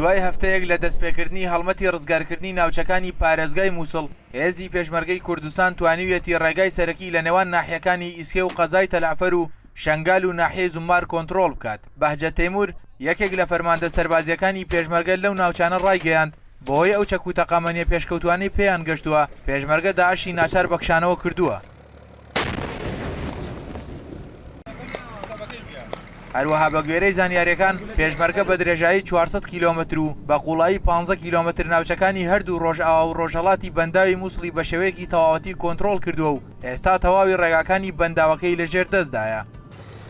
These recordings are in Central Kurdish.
دوای هەفتەیەک لە دەستپێکردنی هەڵمەتی ڕزگارکردنی ناوچەکانی پارێزگای مووسڵ هێزی پێشمەرگەی کوردستان توانیویەتی ڕێگای سەرەکی لە نێوان ناحیەکانی ئیسکێ و قەزای تەلعفەر و شەنگال و ناحیەی زومار کۆنتڕۆڵ بکات. بەهجە تەیموور یەکێک لە فەرماندە سەربازیەکانی پێشمەرگە لەو ناوچانە ڕایگەیاند بۆهۆی ئەو چەک و تەقامەنیە پێشکەوتوانەی پێیان گەشتووە پێشمەرگە داعشی ناچار بەخشانەوە کردووە. هەروەها بە گوێرەی زانیاریەکان پێشمەرگە بە درێژایی 400 کیلۆمەتر و بە قوڵایی 15 کیلۆمەتر ناوچەکانی هەردوو ڕۆژئاوا و ڕۆژهەڵاتی بەنداوی مووسڵی بە شێوەیەکی تەواوەتی کۆنتڕۆڵ کردووە و ئێستا تەواوی ڕێگاکانی بەنداوەکەی لەژێر دەستدایە.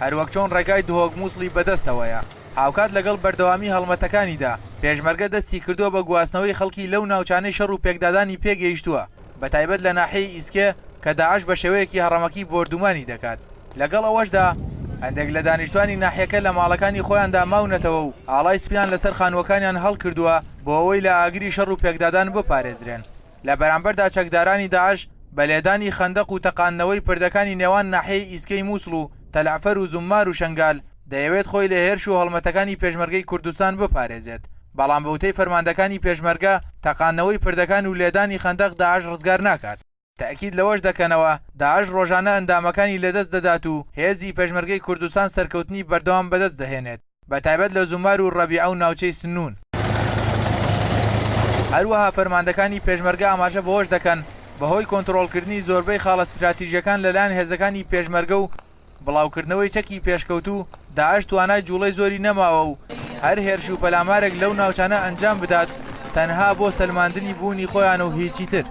هەروەک چۆن ڕێگای دهۆک مووسڵی بەدەستەوەیە. هاوکات لەگەڵ بەردەوامی هەڵمەتەکانیدا پێشمەرگە دەستی کردووە بە گواستنەوەی خەڵکی لەو ناوچانەی شەڕ و پێکدادانی پێگەیشتووە بەتایبەت لە ناحیەی ئیسکێ کە داعش بە شێوەیەکی هەڕەمەکی بۆردومانی دەکات. لەگەڵ ئەوەشدا هەندێک لە دانیشتوانی ناحیەکە لە ماڵەکانی خۆیاندا ماونەتەوە و ئاڵای سپیان لەسەر خانووەکانیان هەڵکردووە بۆ ئەوەی لە ئاگری شەڕ و پێکدادان بپارێزرێن. لە بەرامبەردا چەکدارانی داعش بە لێدانی خەندەق و تەقاندنەوەی پردەکانی نێوان ناحیەی ئیسکەی مووسڵ و تەلعفەر و زومار و شەنگال دەیەوێت خۆی لە هێرش و هەڵمەتەکانی پێشمەرگەی کوردستان بپارێزێت. بەڵام بەوتەی فەرماندەکانی پێشمەرگە تەقاندنەوەی پردەکان و لێدانی خەندەق داعش ڕزگار ناکات. تاکید لەوەش دەکەنەوە داعش ڕۆژانە ئەندامەکانی لەدەست دەدات و هێزی پێشمەرگەی کوردستان سەرکەوتنی بەردەوام بەدەست دەهێنێت بەتایبەت لە زومار و ڕەبیعە و ناوچەی سنوون. هەروەها فەرماندەکانی پێشمەرگە ئاماژە بەهۆش دەکەن بەهۆی کۆنتڕۆڵکردنی زۆربەی خاڵە استراتیژیەکان لەلایەن هێزەکانی پێشمەرگە و بڵاوکردنەوەی چەکی پێشکەوت و داعش توانای جوڵەی زۆری نەماوە و هەر هێرش و پەلامارێک لەو ناوچانە ئەنجام بدات تەنها بۆ سەلماندنی بوونی خۆیان و هیچی تر.